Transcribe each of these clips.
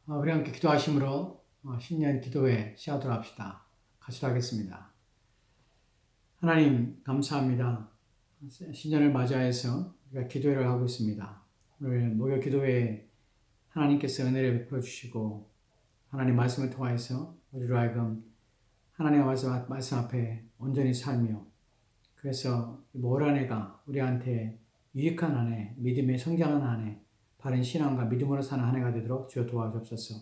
우리 함께 기도하심으로 신년 기도회 시작하도록 합시다. 같이 하겠습니다. 하나님 감사합니다. 신년을 맞이해서 우리가 기도회를 하고 있습니다. 오늘 목요 기도회에 하나님께서 은혜를 베풀어 주시고 하나님 말씀을 통하여서 우리로 하여금 하나님의 말씀 앞에 온전히 살며 그래서 올 한 해가 우리한테 유익한 한 해, 믿음의 성장한 한 해, 바른 신앙과 믿음으로 사는 한 해가 되도록 주여 도와주옵소서.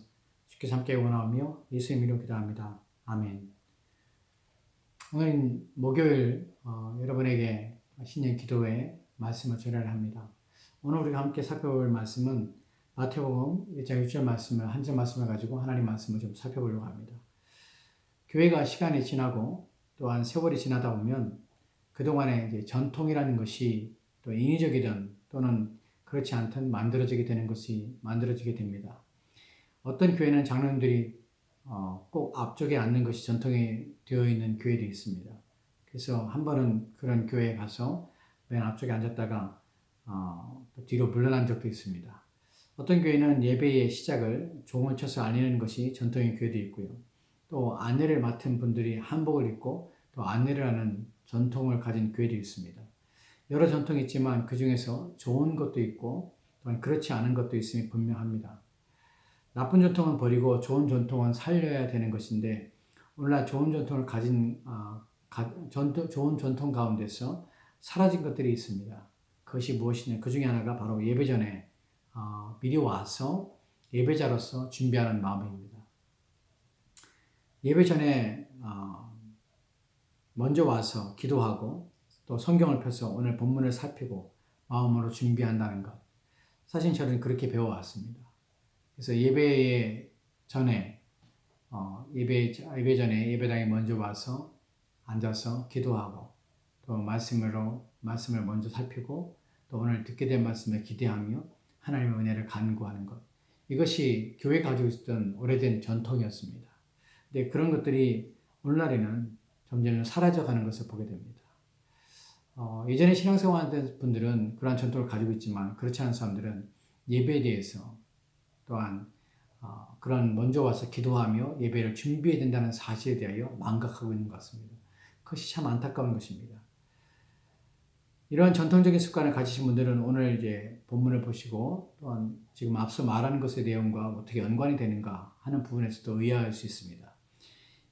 주께서 함께 원하오며 예수의 이름으로 기도합니다. 아멘. 오늘 목요일 여러분에게 신년 기도회 말씀을 전달합니다. 오늘 우리가 함께 살펴볼 말씀은 마태복음 1장 6절 말씀을 한 절 말씀을 가지고 하나님 말씀을 좀 살펴보려고 합니다. 교회가 시간이 지나고 또한 세월이 지나다 보면 그동안의 이제 전통이라는 것이 또 인위적이든 또는 그렇지 않든 만들어지게 됩니다. 어떤 교회는 장로님들이 꼭 앞쪽에 앉는 것이 전통이 되어 있는 교회도 있습니다. 그래서 한 번은 그런 교회에 가서 맨 앞쪽에 앉았다가 또 뒤로 물러난 적도 있습니다. 어떤 교회는 예배의 시작을 종을 쳐서 알리는 것이 전통의 교회도 있고요. 또 안내를 맡은 분들이 한복을 입고 또 안내를 하는 전통을 가진 교회도 있습니다. 여러 전통이 있지만 그 중에서 좋은 것도 있고 또한 그렇지 않은 것도 있음이 분명합니다. 나쁜 전통은 버리고 좋은 전통은 살려야 되는 것인데 오늘날 좋은 전통을 좋은 전통 가운데서 사라진 것들이 있습니다. 그것이 무엇이냐? 그 중에 하나가 바로 예배 전에 미리 와서 예배자로서 준비하는 마음입니다. 예배 전에 먼저 와서 기도하고 또 성경을 펴서 오늘 본문을 살피고 마음으로 준비한다는 것. 사실 저는 그렇게 배워왔습니다. 그래서 예배 전에 예배당에 먼저 와서 앉아서 기도하고 또 말씀을 먼저 살피고 또 오늘 듣게 된 말씀을 기대하며 하나님의 은혜를 간구하는 것. 이것이 교회 가지고 있었던 오래된 전통이었습니다. 근데 그런 것들이 오늘날에는 점점 사라져가는 것을 보게 됩니다. 예전에 신앙생활하던 분들은 그러한 전통을 가지고 있지만 그렇지 않은 사람들은 예배에 대해서 또한 그런 먼저 와서 기도하며 예배를 준비해야 된다는 사실에 대하여 망각하고 있는 것 같습니다. 그것이 참 안타까운 것입니다. 이러한 전통적인 습관을 가지신 분들은 오늘 이제 본문을 보시고 또한 지금 앞서 말하는 것의 내용과 어떻게 연관이 되는가 하는 부분에서도 의아할 수 있습니다.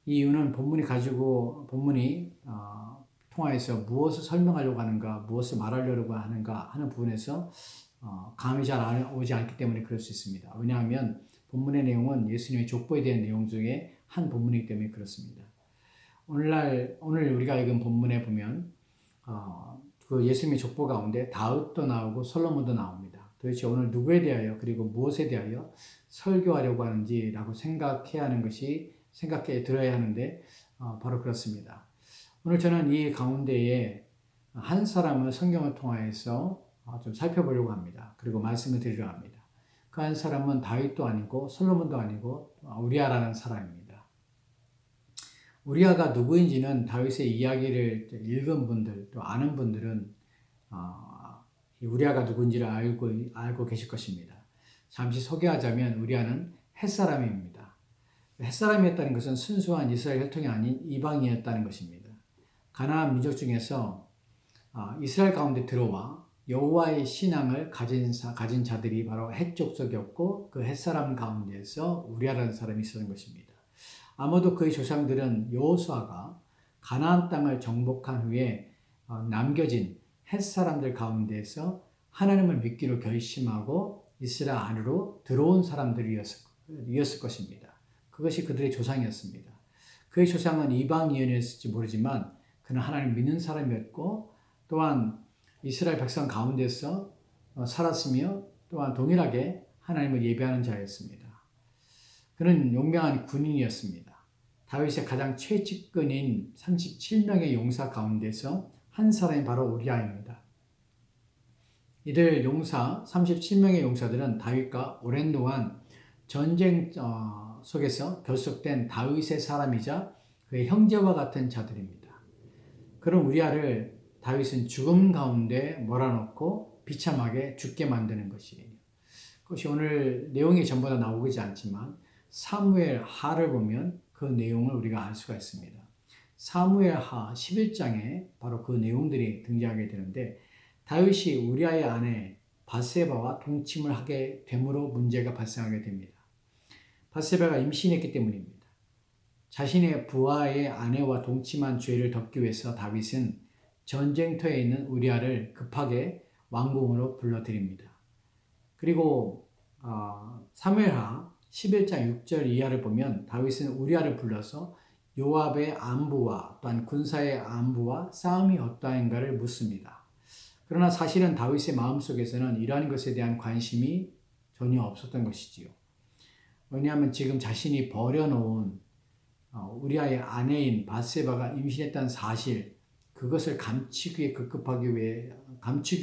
이 이유는 본문이 통하여서 무엇을 설명하려고 하는가, 무엇을 말하려고 하는가 하는 부분에서 감이 잘 오지 않기 때문에 그럴 수 있습니다. 왜냐하면 본문의 내용은 예수님의 족보에 대한 내용 중에 한 본문이기 때문에 그렇습니다. 오늘 우리가 읽은 본문에 보면 그 예수님의 족보 가운데 다윗도 나오고 솔로몬도 나옵니다. 도대체 오늘 누구에 대하여 그리고 무엇에 대하여 설교하려고 하는지라고 생각해 들어야 하는데 바로 그렇습니다. 오늘 저는 이 가운데에 한 사람을 성경을 통하여서 좀 살펴보려고 합니다. 그리고 말씀을 드리려고 합니다. 그 한 사람은 다윗도 아니고 솔로몬도 아니고 우리아라는 사람입니다. 우리아가 누구인지는 다윗의 이야기를 읽은 분들 또 아는 분들은 우리아가 누구인지를 알고 계실 것입니다. 잠시 소개하자면 우리아는 헷사람입니다. 헷사람이었다는 것은 순수한 이스라엘 혈통이 아닌 이방인이었다는 것입니다. 가나안 민족 중에서 이스라엘 가운데 들어와 여호와의 신앙을 가진 자들이 바로 헷 족속이었고 그 헷사람 가운데에서 우리아라는 사람이 있었던 것입니다. 아마도 그의 조상들은 여호수아가 가나안 땅을 정복한 후에 남겨진 헷사람들 가운데에서 하나님을 믿기로 결심하고 이스라엘 안으로 들어온 사람들이었을 것입니다. 그것이 그들의 조상이었습니다. 그의 조상은 이방인이었을지 모르지만 그는 하나님을 믿는 사람이었고 또한 이스라엘 백성 가운데서 살았으며 또한 동일하게 하나님을 예배하는 자였습니다. 그는 용맹한 군인이었습니다. 다윗의 가장 최측근인 37명의 용사 가운데서 한 사람이 바로 우리아입니다. 이들 37명의 용사들은 다윗과 오랜 동안 전쟁 속에서 결속된 다윗의 사람이자 그의 형제와 같은 자들입니다. 그런 우리아를 다윗은 죽음 가운데 몰아넣고 비참하게 죽게 만드는 것이에요. 혹시 오늘 내용이 전부 다 나오지 않지만 사무엘 하를 보면 그 내용을 우리가 알 수가 있습니다. 사무엘 하 11장에 바로 그 내용들이 등장하게 되는데 다윗이 우리아의 아내 밧세바와 동침을 하게 됨으로 문제가 발생하게 됩니다. 밧세바가 임신했기 때문입니다. 자신의 부하의 아내와 동침한 죄를 덮기 위해서 다윗은 전쟁터에 있는 우리아를 급하게 왕궁으로 불러들입니다. 그리고 사무엘하 11장 6절 이하를 보면 다윗은 우리아를 불러서 요압의 안부와 또한 군사의 안부와 싸움이 어떠한가를 묻습니다. 그러나 사실은 다윗의 마음속에서는 이러한 것에 대한 관심이 전혀 없었던 것이지요. 왜냐하면 지금 자신이 버려놓은 우리아의 아내인 밧세바가 임신했다는 사실, 그것을 감추기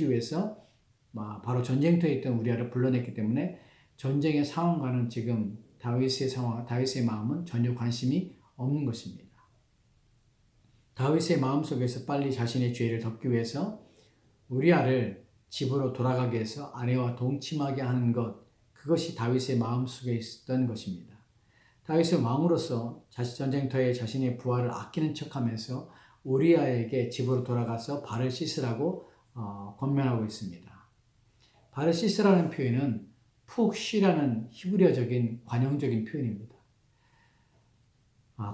위해서 바로 전쟁터에 있던 우리아를 불러냈기 때문에 전쟁의 상황과는 지금 다윗의 마음은 전혀 관심이 없는 것입니다. 다윗의 마음속에서 빨리 자신의 죄를 덮기 위해서 우리아를 집으로 돌아가게 해서 아내와 동침하게 하는 것, 그것이 다윗의 마음속에 있었던 것입니다. 다윗은 왕으로서 전쟁터에 자신의 부하를 아끼는 척하면서 우리아에게 집으로 돌아가서 발을 씻으라고 권면하고 있습니다. 발을 씻으라는 표현은 푹 쉬라는 히브리어적인 관용적인 표현입니다.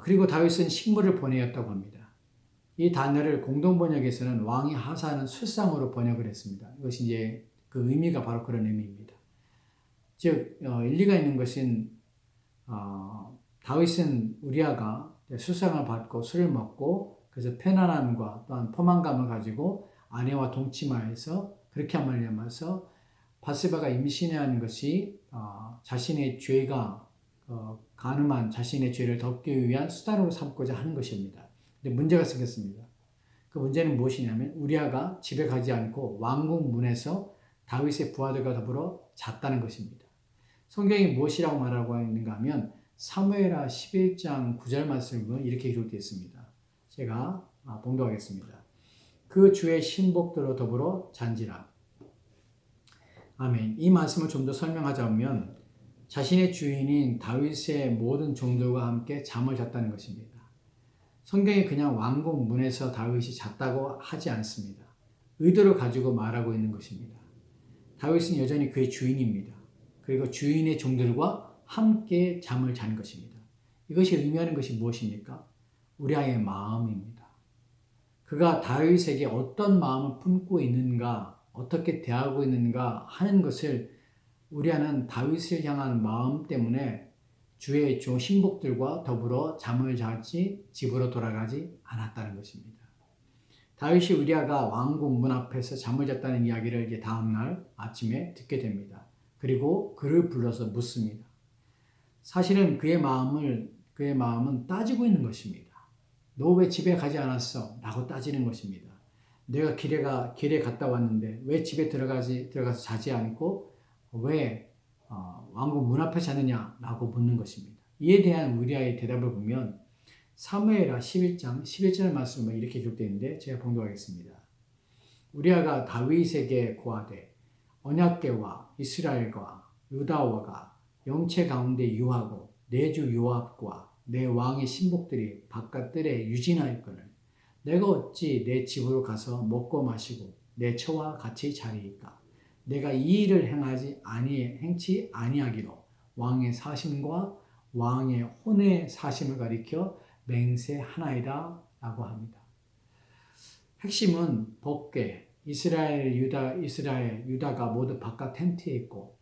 그리고 다윗은 식물을 보내었다고 합니다. 이 단어를 공동번역에서는 왕이 하사하는 술상으로 번역을 했습니다. 이것이 이제 그 의미가 바로 그런 의미입니다. 즉 일리가 있는 것은 다윗은 우리아가 술상을 받고 술을 먹고 그래서 편안함과 또한 포만감을 가지고 아내와 동침하여서 그렇게 말미암아서 밧세바가 임신하는 것이 자신의 죄가 간음한 자신의 죄를 덮기 위한 수단으로 삼고자 하는 것입니다. 근데 문제가 생겼습니다. 그 문제는 무엇이냐면 우리아가 집에 가지 않고 왕궁 문에서 다윗의 부하들과 더불어 잤다는 것입니다. 성경이 무엇이라고 말하고 있는가 하면 사무엘하 11장 9절 말씀을 보면 이렇게 기록되어 있습니다. 제가 봉독하겠습니다. 그 주의 신복들로 더불어 잔지라. 아멘. 이 말씀을 좀 더 설명하자면 자신의 주인인 다윗의 모든 종들과 함께 잠을 잤다는 것입니다. 성경이 그냥 왕궁 문에서 다윗이 잤다고 하지 않습니다. 의도를 가지고 말하고 있는 것입니다. 다윗은 여전히 그의 주인입니다. 그리고 주인의 종들과 함께 잠을 잔 것입니다. 이것이 의미하는 것이 무엇입니까? 우리아의 마음입니다. 그가 다윗에게 어떤 마음을 품고 있는가, 어떻게 대하고 있는가 하는 것을 우리아는 다윗을 향한 마음 때문에 주의 신복들과 더불어 잠을 자지 집으로 돌아가지 않았다는 것입니다. 다윗이 우리아가 왕궁 문 앞에서 잠을 잤다는 이야기를 이제 다음날 아침에 듣게 됩니다. 그리고 그를 불러서 묻습니다. 사실은 그의 마음은 따지고 있는 것입니다. 너 왜 집에 가지 않았어? 라고 따지는 것입니다. 내가 길에 갔다 왔는데 왜 집에 들어가서 자지 않고 왜 왕궁 문 앞에 자느냐? 라고 묻는 것입니다. 이에 대한 우리아의 대답을 보면 사무엘하 11장 11절 말씀은 이렇게 기록되어 있는데 제가 봉독하겠습니다. 우리아가 다윗에게 고하되 언약궤와 이스라엘과 유다와가 영체 가운데 유하고 내 주 요압과 내 왕의 신복들이 바깥들에 유진하였거늘 내가 어찌 내 집으로 가서 먹고 마시고 내 처와 같이 자리이까? 내가 이 일을 행치 아니하기로 왕의 사심과 왕의 혼의 사심을 가리켜 맹세하나이다 라고 합니다. 핵심은 법궤, 이스라엘, 유다가 모두 바깥 텐트에 있고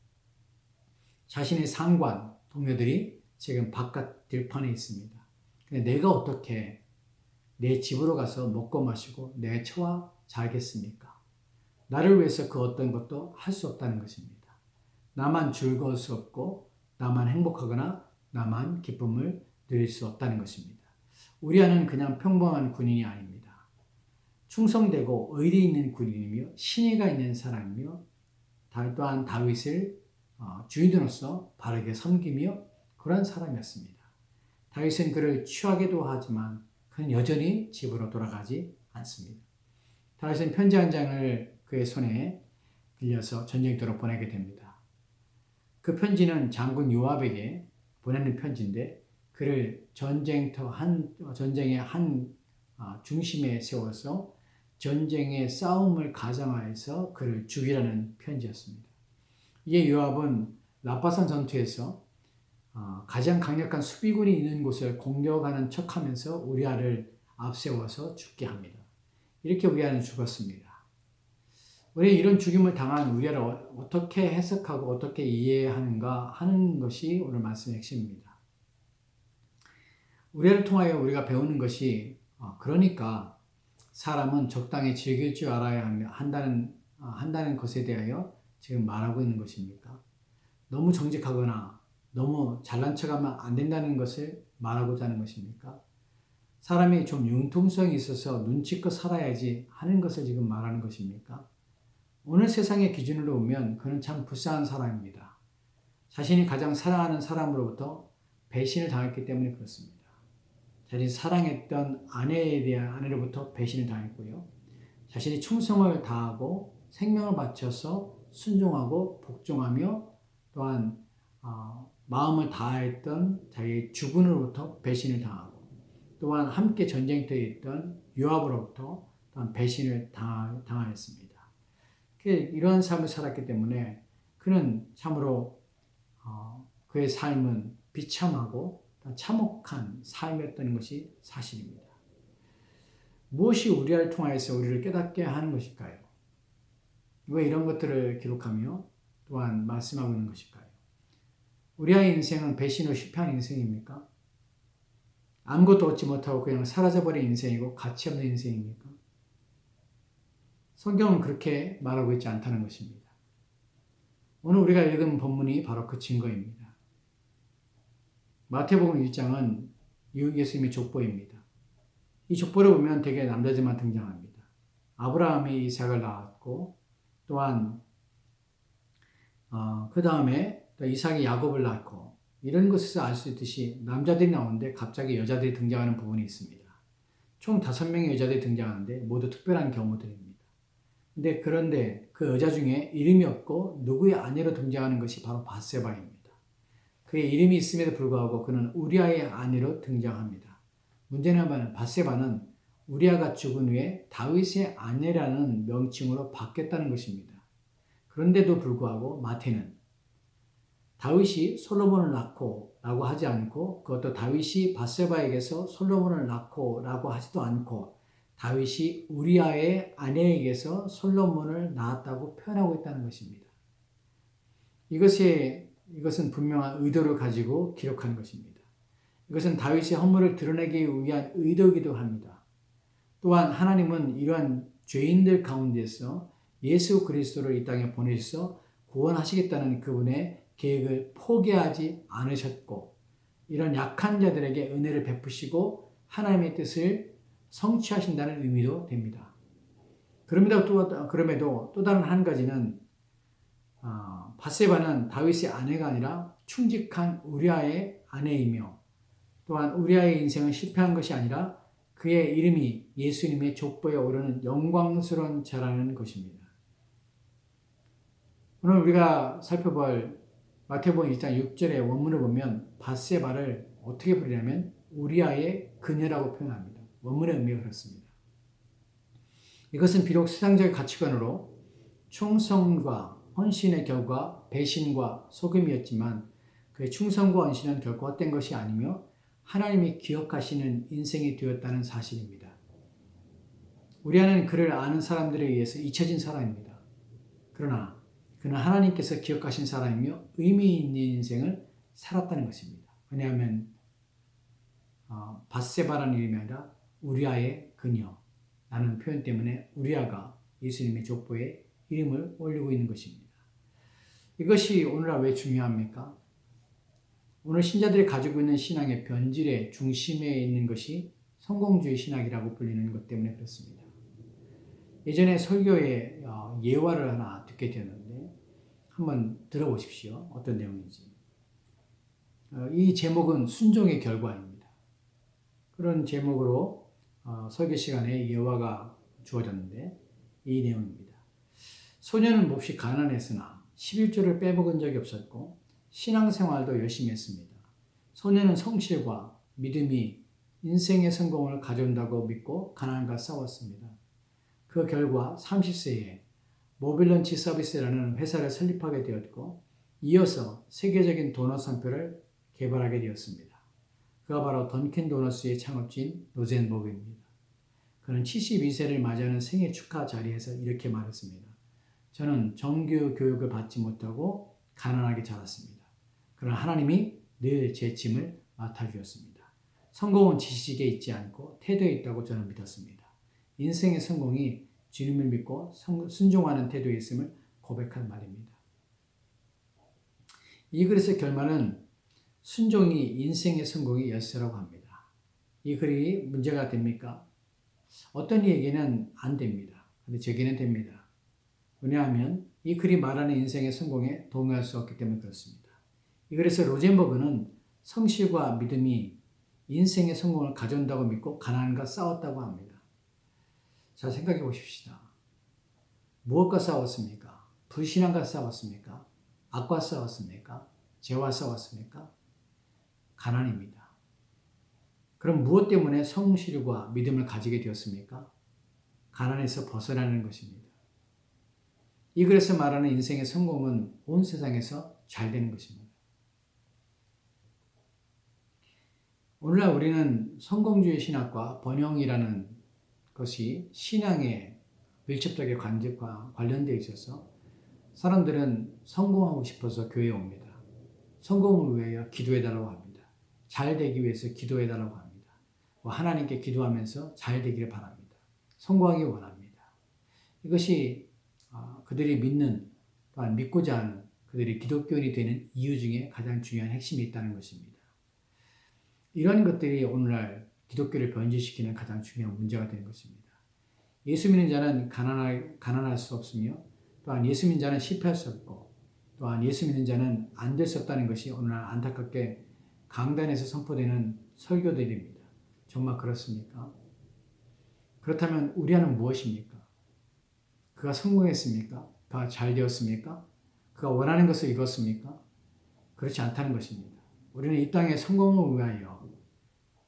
자신의 상관, 동료들이 지금 바깥 들판에 있습니다. 근데 내가 어떻게 내 집으로 가서 먹고 마시고 내 처와 자겠습니까? 나를 위해서 그 어떤 것도 할 수 없다는 것입니다. 나만 즐거울 수 없고 나만 행복하거나 나만 기쁨을 누릴 수 없다는 것입니다. 우리아는 그냥 평범한 군인이 아닙니다. 충성되고 의리 있는 군인이며 신의가 있는 사람이며 또한 다윗을 주인으로서 바르게 섬기며 그런 사람이었습니다. 다윗은 그를 취하게도 하지만 그는 여전히 집으로 돌아가지 않습니다. 다윗은 편지 한 장을 그의 손에 빌려서 전쟁터로 보내게 됩니다. 그 편지는 장군 요압에게 보내는 편지인데 그를 전쟁의 한 중심에 세워서 전쟁의 싸움을 가장하여서 그를 죽이라는 편지였습니다. 이에 요압은 라파산 전투에서 가장 강력한 수비군이 있는 곳을 공격하는 척하면서 우리아를 앞세워서 죽게 합니다. 이렇게 우리아는 죽었습니다. 우리 이런 죽임을 당한 우리아를 어떻게 해석하고 어떻게 이해하는가 하는 것이 오늘 말씀의 핵심입니다. 우리아를 통하여 우리가 배우는 것이 그러니까 사람은 적당히 즐길 줄 알아야 한다는 것에 대하여 지금 말하고 있는 것입니까? 너무 정직하거나 너무 잘난 척하면 안 된다는 것을 말하고자 하는 것입니까? 사람이 좀 융통성이 있어서 눈치껏 살아야지 하는 것을 지금 말하는 것입니까? 오늘 세상의 기준으로 보면 그는 참 불쌍한 사람입니다. 자신이 가장 사랑하는 사람으로부터 배신을 당했기 때문에 그렇습니다. 자신이 사랑했던 아내로부터 배신을 당했고요. 자신이 충성을 다하고 생명을 바쳐서 순종하고 복종하며 또한 마음을 다했던 자기의 주군으로부터 배신을 당하고 또한 함께 전쟁터에 있던 요압으로부터 또한 배신을 당하였습니다. 이러한 삶을 살았기 때문에 그는 참으로 그의 삶은 비참하고 참혹한 삶이었던 것이 사실입니다. 무엇이 우리를 통하여서 우리를 깨닫게 하는 것일까요? 왜 이런 것들을 기록하며 또한 말씀하고 있는 것일까요? 우리의 인생은 배신으로 실패한 인생입니까? 아무것도 얻지 못하고 그냥 사라져버린 인생이고 가치 없는 인생입니까? 성경은 그렇게 말하고 있지 않다는 것입니다. 오늘 우리가 읽은 본문이 바로 그 증거입니다. 마태복음 1장은 예수님의 족보입니다. 이 족보를 보면 대개 남자들만 등장합니다. 아브라함이 이삭을 낳았고 또한 그 다음에 이삭이 야곱을 낳고 이런 것에서 알 수 있듯이 남자들이 나오는데 갑자기 여자들이 등장하는 부분이 있습니다. 총 5명의 여자들이 등장하는데 모두 특별한 경우들입니다. 그런데 그 여자 중에 이름이 없고 누구의 아내로 등장하는 것이 바로 밧세바입니다. 그의 이름이 있음에도 불구하고 그는 우리아의 아내로 등장합니다. 문제는 밧세바는 우리아가 죽은 후에 다윗의 아내라는 명칭으로 바뀌었다는 것입니다. 그런데도 불구하고 마태는 다윗이 솔로몬을 낳고 라고 하지 않고 그것도 다윗이 밧세바에게서 솔로몬을 낳고 라고 하지도 않고 다윗이 우리아의 아내에게서 솔로몬을 낳았다고 표현하고 있다는 것입니다. 이것은 분명한 의도를 가지고 기록한 것입니다. 이것은 다윗의 허물을 드러내기 위한 의도이기도 합니다. 또한 하나님은 이러한 죄인들 가운데서 예수 그리스도를 이 땅에 보내셔서 구원하시겠다는 그분의 계획을 포기하지 않으셨고 이런 약한 자들에게 은혜를 베푸시고 하나님의 뜻을 성취하신다는 의미도 됩니다. 그럼에도 또 다른 한 가지는 밧세바는 다윗의 아내가 아니라 충직한 우리아의 아내이며 또한 우리아의 인생은 실패한 것이 아니라 그의 이름이 예수님의 족보에 오르는 영광스러운 자라는 것입니다. 오늘 우리가 살펴볼 마태복음 1장 6절의 원문을 보면 밧세바를 어떻게 부르냐면 우리아의 그녀라고 표현합니다. 원문의 의미가 그렇습니다. 이것은 비록 세상적인 가치관으로 충성과 헌신의 결과 배신과 속임이었지만 그의 충성과 헌신은 결코 헛된 것이 아니며 하나님이 기억하시는 인생이 되었다는 사실입니다. 우리아는 그를 아는 사람들에 의해서 잊혀진 사람입니다. 그러나 그는 하나님께서 기억하신 사람이며 의미 있는 인생을 살았다는 것입니다. 왜냐하면 밧세바라는 이름이 아니라 우리아의 그녀라는 표현 때문에 우리아가 예수님의 족보에 이름을 올리고 있는 것입니다. 이것이 오늘날 왜 중요합니까? 오늘 신자들이 가지고 있는 신앙의 변질의 중심에 있는 것이 성공주의 신학이라고 불리는 것 때문에 그렇습니다. 예전에 설교에 예화를 하나 듣게 되었는데 한번 들어보십시오. 어떤 내용인지. 이 제목은 순종의 결과입니다. 그런 제목으로 설교 시간에 예화가 주어졌는데 이 내용입니다. 소년은 몹시 가난했으나 11조를 빼먹은 적이 없었고 신앙생활도 열심히 했습니다. 소년은 성실과 믿음이 인생의 성공을 가져온다고 믿고 가난과 싸웠습니다. 그 결과 30세에 모빌런치 서비스라는 회사를 설립하게 되었고 이어서 세계적인 도넛 상표를 개발하게 되었습니다. 그가 바로 던킨 도너츠의 창업주인 로젠버그입니다. 그는 72세를 맞이하는 생일 축하 자리에서 이렇게 말했습니다. 저는 정규 교육을 받지 못하고 가난하게 자랐습니다. 그러나 하나님이 늘 제 짐을 맡아주었습니다. 성공은 지식에 있지 않고 태도에 있다고 저는 믿었습니다. 인생의 성공이 주님을 믿고 순종하는 태도에 있음을 고백한 말입니다. 이 글의 결말은 순종이 인생의 성공의 열쇠라고 합니다. 이 글이 문제가 됩니까? 어떤 이에게는 안 됩니다. 근데 저에게는 됩니다. 왜냐하면 이 글이 말하는 인생의 성공에 동의할 수 없기 때문에 그렇습니다. 이 글에서 로젠버그는 성실과 믿음이 인생의 성공을 가져온다고 믿고 가난과 싸웠다고 합니다. 자, 생각해 보십시다. 무엇과 싸웠습니까? 불신앙과 싸웠습니까? 악과 싸웠습니까? 죄와 싸웠습니까? 가난입니다. 그럼 무엇 때문에 성실과 믿음을 가지게 되었습니까? 가난에서 벗어나는 것입니다. 이 글에서 말하는 인생의 성공은 온 세상에서 잘 되는 것입니다. 오늘날 우리는 성공주의 신학과 번영이라는 것이 신앙에 밀접하게 관련되어 있어서 사람들은 성공하고 싶어서 교회에 옵니다. 성공을 위하여 기도해달라고 합니다. 잘 되기 위해서 기도해달라고 합니다. 하나님께 기도하면서 잘 되기를 바랍니다. 성공하기 원합니다. 이것이 그들이 믿는 또한 믿고자 하는 그들이 기독교인이 되는 이유 중에 가장 중요한 핵심이 있다는 것입니다. 이런 것들이 오늘날 기독교를 변질시키는 가장 중요한 문제가 되는 것입니다. 예수 믿는 자는 가난할 수 없으며 또한 예수 믿는 자는 실패할 수 없고 또한 예수 믿는 자는 안 될 수 없다는 것이 오늘날 안타깝게 강단에서 선포되는 설교들입니다. 정말 그렇습니까? 그렇다면 우리 안은 무엇입니까? 그가 성공했습니까? 그가 잘 되었습니까? 그가 원하는 것을 이뤘습니까? 그렇지 않다는 것입니다. 우리는 이 땅의 성공을 위하여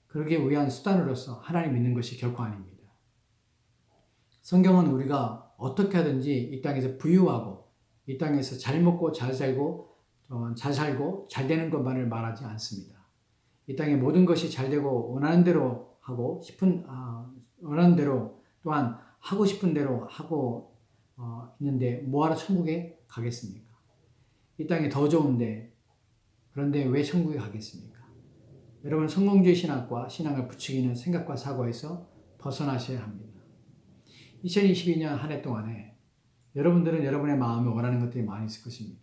그러기 위한 수단으로서 하나님 믿는 것이 결코 아닙니다. 성경은 우리가 어떻게 하든지 이 땅에서 부유하고 이 땅에서 잘 먹고 잘 살고 잘 되는 것만을 말하지 않습니다. 이 땅의 모든 것이 잘 되고 원하는 대로 하고 원하는 대로 또한 하고 싶은 대로 하고 있는데 뭐하러 천국에 가겠습니까? 이 땅이 더 좋은데 그런데 왜 천국에 가겠습니까? 여러분 성공주의 신학과 신앙을 부추기는 생각과 사고에서 벗어나셔야 합니다. 2022년 한 해 동안에 여러분들은 여러분의 마음에 원하는 것들이 많이 있을 것입니다.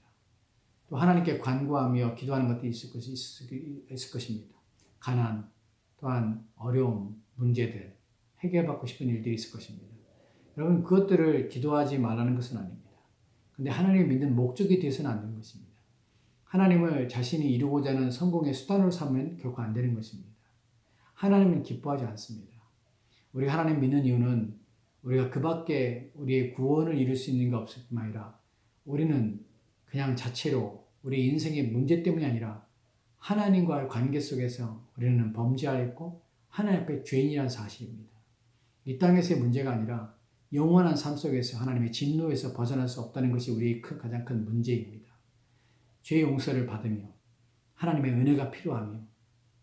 또 하나님께 간구하며 기도하는 것들이 있을 것입니다. 가난, 또한 어려움, 문제들, 해결받고 싶은 일들이 있을 것입니다. 여러분 그것들을 기도하지 말라는 것은 아닙니다. 그런데 하나님을 믿는 목적이 되어서는 안 되는 것입니다. 하나님을 자신이 이루고자 하는 성공의 수단으로 삼으면 결코 안 되는 것입니다. 하나님은 기뻐하지 않습니다. 우리가 하나님 믿는 이유는 우리가 그 밖에 우리의 구원을 이룰 수 있는 게 없을 뿐만 아니라 우리는 그냥 자체로 우리 인생의 문제 때문이 아니라 하나님과의 관계 속에서 우리는 범죄하였고 하나님 앞에 죄인이라는 사실입니다. 이 땅에서의 문제가 아니라 영원한 삶 속에서 하나님의 진노에서 벗어날 수 없다는 것이 우리의 가장 큰 문제입니다. 죄 용서를 받으며 하나님의 은혜가 필요하며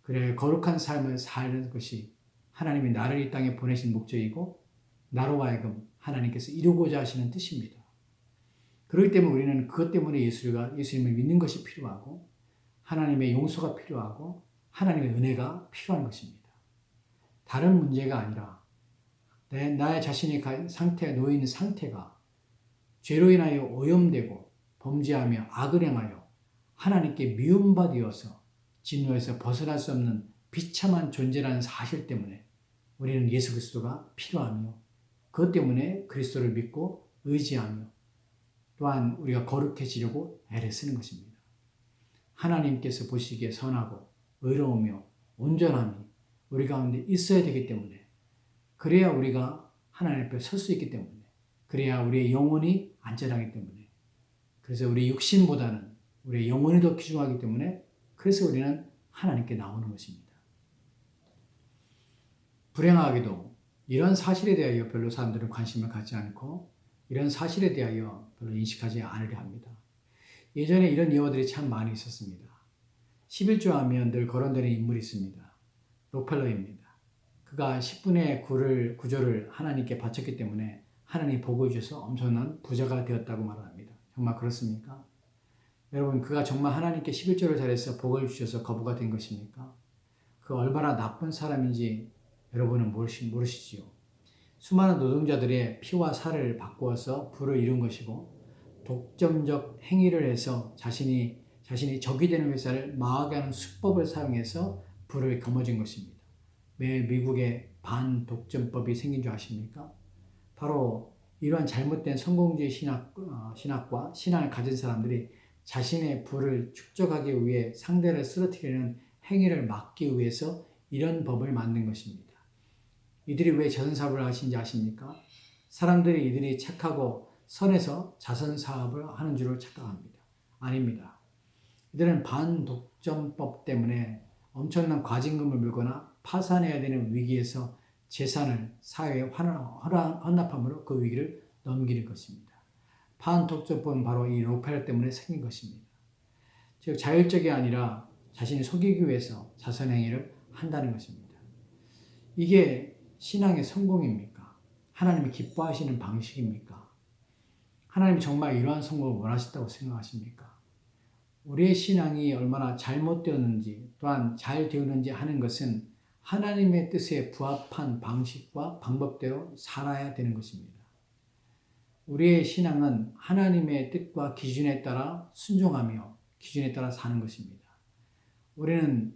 그래야 거룩한 삶을 사는 것이 하나님이 나를 이 땅에 보내신 목적이고 나로 하여금 하나님께서 이루고자 하시는 뜻입니다. 그렇기 때문에 우리는 그것 때문에 예수님을 믿는 것이 필요하고 하나님의 용서가 필요하고 하나님의 은혜가 필요한 것입니다. 다른 문제가 아니라 나의 자신의 상태에 놓여 있는 상태가 죄로 인하여 오염되고 범죄하며 악을 행하여 하나님께 미움받으어서 진노에서 벗어날 수 없는 비참한 존재라는 사실 때문에 우리는 예수 그리스도가 필요하며 그것 때문에 그리스도를 믿고 의지하며 또한 우리가 거룩해지려고 애를 쓰는 것입니다. 하나님께서 보시기에 선하고 의로우며 온전함이 우리 가운데 있어야 되기 때문에 그래야 우리가 하나님 앞에 설 수 있기 때문에 그래야 우리의 영혼이 안전하기 때문에 그래서 우리 육신보다는 우리의 영혼이 더 귀중하기 때문에 그래서 우리는 하나님께 나오는 것입니다. 불행하게도 이런 사실에 대하여 별로 사람들은 관심을 갖지 않고 이런 사실에 대하여 별로 인식하지 않으려 합니다. 예전에 이런 예화들이 참 많이 있었습니다. 11조 하면 늘 거론되는 인물이 있습니다. 록펠러입니다. 그가 10분의 9조를 하나님께 바쳤기 때문에 하나님이 복을 주셔서 엄청난 부자가 되었다고 말합니다. 정말 그렇습니까? 여러분, 그가 정말 하나님께 11조를 잘해서 복을 주셔서 거부가 된 것입니까? 그 얼마나 나쁜 사람인지 여러분은 모르시지요. 수많은 노동자들의 피와 살을 바꾸어서 부를 이룬 것이고 독점적 행위를 해서 자신이 적이 되는 회사를 망하게 하는 수법을 사용해서 부를 거머쥔 것입니다. 왜 미국에 반독점법이 생긴 줄 아십니까? 바로 이러한 잘못된 성공주의 신학과 신앙을 가진 사람들이 자신의 부를 축적하기 위해 상대를 쓰러뜨리는 행위를 막기 위해서 이런 법을 만든 것입니다. 이들이 왜 자선사업을 하신지 아십니까? 사람들이 이들이 착하고 선해서 자선사업을 하는 줄을 착각합니다. 아닙니다. 이들은 반독점법 때문에 엄청난 과징금을 물거나 파산해야 되는 위기에서 재산을 사회에 헌납함으로 그 위기를 넘기는 것입니다. 반독점법은 바로 이 록펠러 때문에 생긴 것입니다. 즉 자율적이 아니라 자신이 속이기 위해서 자선행위를 한다는 것입니다. 이게 신앙의 성공입니까? 하나님이 기뻐하시는 방식입니까? 하나님이 정말 이러한 성공을 원하셨다고 생각하십니까? 우리의 신앙이 얼마나 잘못되었는지 또한 잘 되었는지 하는 것은 하나님의 뜻에 부합한 방식과 방법대로 살아야 되는 것입니다. 우리의 신앙은 하나님의 뜻과 기준에 따라 순종하며 기준에 따라 사는 것입니다. 우리는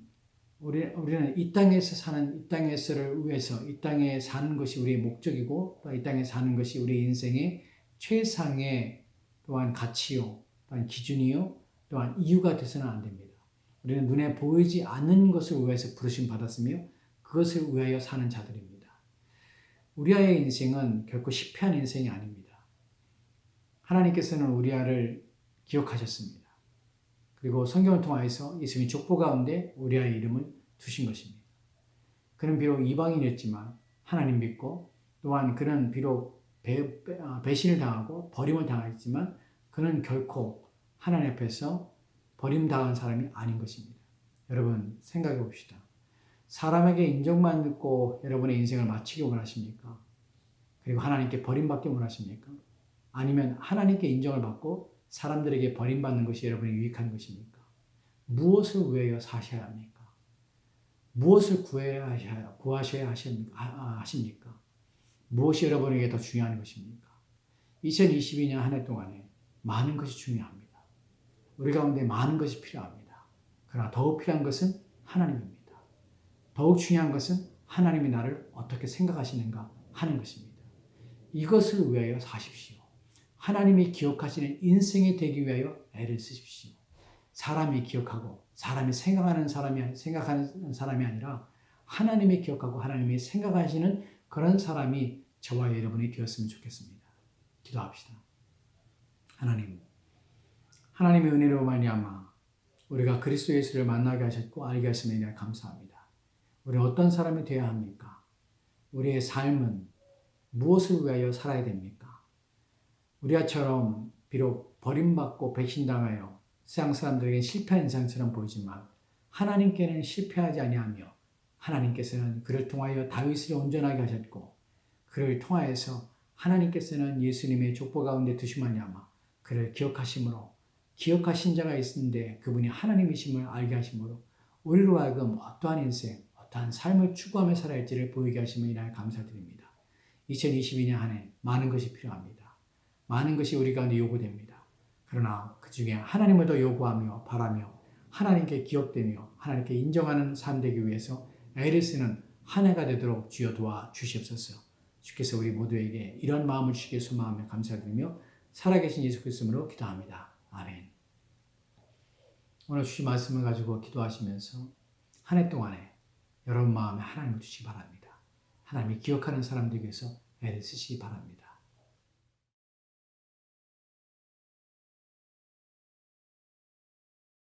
이 땅에서를 위해서 이 땅에 사는 것이 우리의 목적이고 또 이 땅에 사는 것이 우리 인생의 최상의 또한 가치요, 또한 기준이요, 또한 이유가 되서는 안 됩니다. 우리는 눈에 보이지 않는 것을 위해서 부르심 받았으며 그것을 위하여 사는 자들입니다. 우리아의 인생은 결코 실패한 인생이 아닙니다. 하나님께서는 우리아를 기억하셨습니다. 그리고 성경을 통하여서 예수님이 족보 가운데 우리아의 이름을 두신 것입니다. 그는 비록 이방인이었지만 하나님 믿고 또한 그는 비록 배신을 당하고 버림을 당했지만 그는 결코 하나님 앞에서 버림당한 사람이 아닌 것입니다. 여러분 생각해 봅시다. 사람에게 인정만 듣고 여러분의 인생을 마치기 원하십니까? 그리고 하나님께 버림받기 원하십니까? 아니면 하나님께 인정을 받고 사람들에게 버림받는 것이 여러분이 유익한 것입니까? 무엇을 위하여 사셔야 합니까? 무엇을 구하셔야 하십니까? 무엇이 여러분에게 더 중요한 것입니까? 2022년 한 해 동안에 많은 것이 중요합니다. 우리 가운데 많은 것이 필요합니다. 그러나 더욱 필요한 것은 하나님입니다. 더욱 중요한 것은 하나님이 나를 어떻게 생각하시는가 하는 것입니다. 이것을 위하여 사십시오. 하나님이 기억하시는 인생이 되기 위하여 애를 쓰십시오. 사람이 기억하고 사람이 생각하는 사람이 아니라 하나님이 기억하고 하나님이 생각하시는 그런 사람이 저와 여러분이 되었으면 좋겠습니다. 기도합시다. 하나님의 은혜로 말미암아 우리가 그리스도 예수를 만나게 하셨고 알게 하심에 대해 감사합니다. 우리는 어떤 사람이 되어야 합니까? 우리의 삶은 무엇을 위하여 살아야 됩니까? 우리처럼 비록 버림받고 배신당하여 세상 사람들에게 실패한 인생처럼 보이지만 하나님께는 실패하지 아니하며 하나님께서는 그를 통하여 다윗을 온전하게 하셨고 그를 통하여서 하나님께서는 예수님의 족보 가운데 두심하냐마 그를 기억하심으로 기억하신 자가 있는데 그분이 하나님이심을 알게 하심으로 우리로 하여금 어떠한 인생, 어떠한 삶을 추구하며 살아야 할지를 보이게 하심을 인하여 감사드립니다. 2022년 한 해 많은 것이 필요합니다. 많은 것이 우리 가운데 요구됩니다. 그러나 그 중에 하나님을 더 요구하며 바라며 하나님께 기억되며 하나님께 인정하는 삶 되기 위해서 애를 쓰는 한 해가 되도록 주여 도와 주시옵소서. 주께서 우리 모두에게 이런 마음을 주시기에 소망하며 감사드리며 살아계신 예수 그리스도로 기도합니다. 아멘. 오늘 주신 말씀을 가지고 기도하시면서 한 해 동안에 여러분 마음에 하나님을 주시기 바랍니다. 하나님이 기억하는 사람 되기 위해서 애를 쓰시기 바랍니다.